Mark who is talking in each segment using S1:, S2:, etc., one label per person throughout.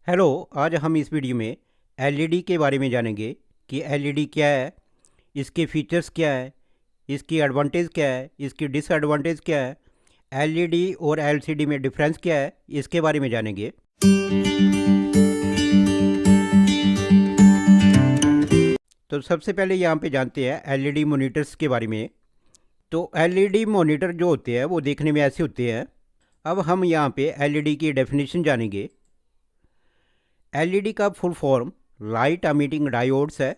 S1: Hello. आज हम इस वीडियो में एलईडी के बारे में जानेंगे कि एलईडी क्या है, इसके फीचर्स क्या है, इसकी एडवांटेज क्या है, इसकी डिसएडवांटेज क्या है, एलईडी और एलसीडी में डिफरेंस क्या है, इसके बारे में जानेंगे। तो सबसे पहले यहाँ पे जानते हैं एलईडी मॉनिटर्स के बारे में। तो एलईडी मॉनिटर जो होते हैं वो देखने में ऐसे होते हैं। अब हम यहाँ पे एलईडी की डेफिनेशन जानेंगे। एलईडी का full form light emitting diodes है।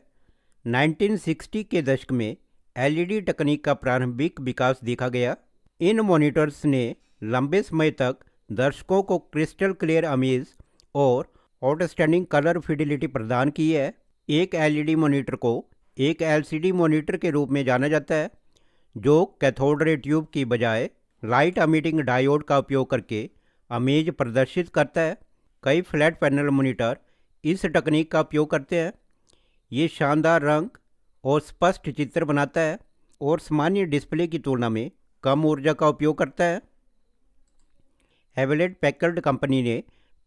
S1: 1960 के दशक में एलईडी तकनीक का प्रारंभिक विकास देखा गया। इन मॉनिटर्स ने लंबे समय तक दर्शकों को क्रिस्टल क्लियर इमेज और आउटस्टैंडिंग कलर फिडिलिटी प्रदान की है। एक एलईडी मॉनिटर को एक एलसीडी मॉनिटर के रूप में जाना जाता है, जो कैथोड रे ट्यूब की बजाय लाइट एमिटिंग डायोड का उपयोग करके इमेज प्रदर्शित करता है। कई फ्लैट पैनल मॉनिटर इस तकनीक का उपयोग करते हैं। ये शानदार रंग और स्पष्ट चित्र बनाता है और सामान्य डिस्प्ले की तुलना में कम ऊर्जा का उपयोग करता है। हेवलेट पैकर्ड कंपनी ने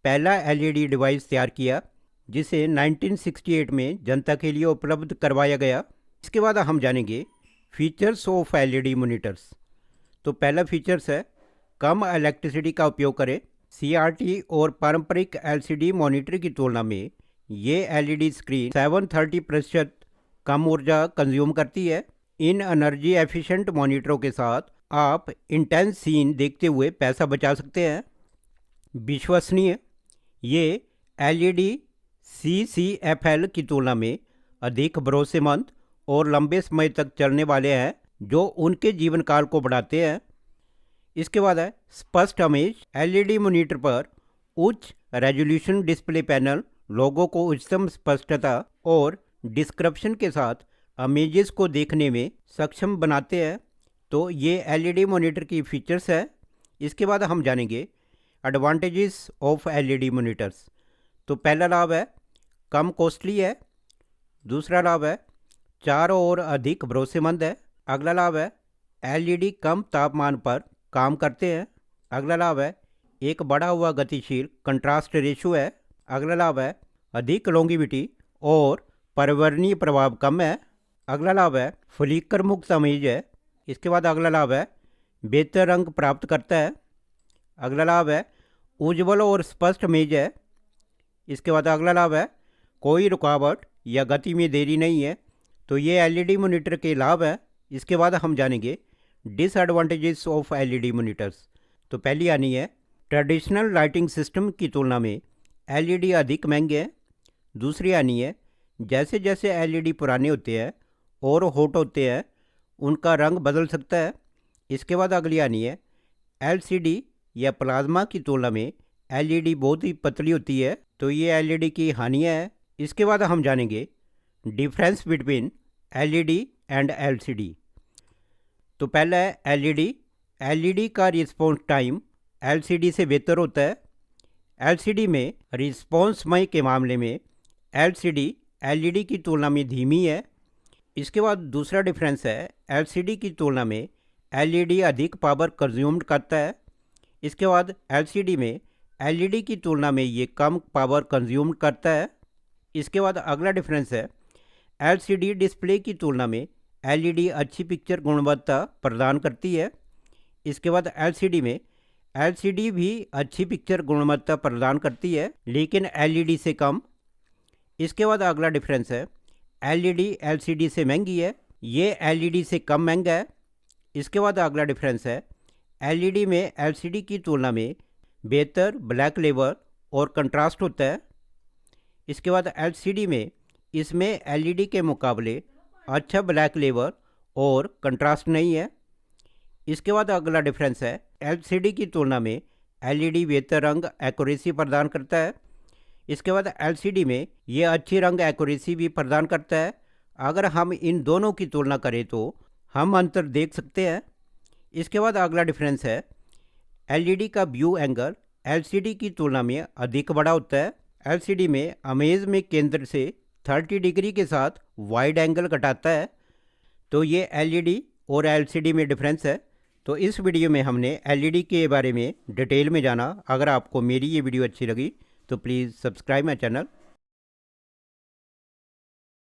S1: पहला एलईडी डिवाइस तैयार किया, जिसे 1968 में जनता के लिए उपलब्ध करवाया गया। इसके बाद हम जानेंगे फीचर्स ऑफ एलईडी मॉनिटर्स। तो पहला फीचर्स है कम इलेक्ट्रिसिटी का उपयोग करें। सीआरटी और पारंपरिक एलसीडी मॉनिटर की तुलना में ये एलईडी स्क्रीन 730% कम ऊर्जा कंज्यूम करती है। इन एनर्जी एफिशिएंट मॉनिटरों के साथ आप इंटेंस सीन देखते हुए पैसा बचा सकते हैं। विश्वसनीय, ये एलईडी CCFL की तुलना में अधिक भरोसेमंद और लंबे समय तक चलने वाले हैं, जो उनके जीवन काल को बढ़ाते हैं। इसके बाद है स्पष्ट इमेज। एलईडी मॉनिटर पर उच्च रेजोल्यूशन डिस्प्ले पैनल लोगों को उच्चतम स्पष्टता और डिस्क्रिप्शन के साथ इमेजेस को देखने में सक्षम बनाते हैं। तो ये एलईडी मॉनिटर की फीचर्स है। इसके बाद हम जानेंगे एडवांटेजेस ऑफ एलईडी मॉनिटर्स। तो पहला लाभ है कम कॉस्टली है। दूसरा लाभ है चारों ओर अधिक भरोसेमंद है। अगला लाभ है एलईडी कम तापमान पर काम करते हैं। अगला लाभ है एक बढ़ा हुआ गतिशील कंट्रास्ट रेशियो है। अगला लाभ है अधिक लॉन्गिविटी और पर्यावरणीय प्रभाव कम है। अगला लाभ है फ्लिकर मुक्त इमेज है। इसके बाद अगला लाभ है बेहतर रंग प्राप्त करता है। अगला लाभ है उज्ज्वल और स्पष्ट इमेज है। इसके बाद अगला लाभ है कोई रुकावट या गति में देरी नहीं है। तो ये एलईडी मॉनिटर के लाभ है। इसके बाद हम जानेंगे डिसएडवांटेजेस ऑफ एलईडी मॉनिटर्स। तो पहली आनी है ट्रेडिशनल लाइटिंग सिस्टम की तुलना में एलईडी अधिक महंगे हैं। दूसरी आनी है जैसे जैसे एलईडी पुराने होते हैं और हॉट होते हैं, उनका रंग बदल सकता है। इसके बाद अगली आनी है एलसीडी या प्लाज्मा की तुलना में एलईडी बहुत ही पतली होती है। तो ये एलईडी की हानियाँ हैं। इसके बाद हम जानेंगे difference between LED and LCD. तो पहला है एलईडी। एलईडी का रिस्पॉन्स टाइम एलसीडी से बेहतर होता है। एलसीडी में रिस्पॉन्स समय के मामले में एलसीडी एलईडी की तुलना में धीमी है। इसके बाद दूसरा डिफरेंस है एलसीडी की तुलना में एलईडी अधिक पावर कंज्यूम करता है। इसके बाद एलसीडी में एलईडी की तुलना में ये कम पावर कंज्यूम करता है। इसके बाद अगला डिफरेंस है एलसीडी डिस्प्ले की तुलना में एलईडी अच्छी पिक्चर गुणवत्ता प्रदान करती है। इसके बाद एलसीडी में एलसीडी भी अच्छी पिक्चर गुणवत्ता प्रदान करती है, लेकिन एलईडी से कम। इसके बाद अगला डिफरेंस है एलईडी एलसीडी से महंगी है, ये एलईडी से कम महंगा है। इसके बाद अगला डिफरेंस है एलईडी में एलसीडी की तुलना में बेहतर ब्लैक लेवल और कंट्रास्ट होता है। इसके बाद एलसीडी में इसमें एलईडी के मुकाबले अच्छा ब्लैक लेवल और कंट्रास्ट नहीं है। इसके बाद अगला डिफरेंस है एलसीडी की तुलना में एलईडी बेहतर रंग एक्यूरेसी प्रदान करता है। इसके बाद एलसीडी में ये अच्छी रंग एक्यूरेसी भी प्रदान करता है। अगर हम इन दोनों की तुलना करें तो हम अंतर देख सकते हैं। इसके बाद अगला डिफरेंस है एलईडी का व्यू एंगल एलसीडी की तुलना में अधिक बड़ा होता है। एलसीडी में इमेज में केंद्र से 30 डिग्री के साथ वाइड एंगल घटाता है। तो ये एलईडी और एलसीडी में डिफरेंस है। तो इस वीडियो में हमने एलईडी के बारे में डिटेल में जाना। अगर आपको मेरी ये वीडियो अच्छी लगी तो प्लीज़ सब्सक्राइब माई चैनल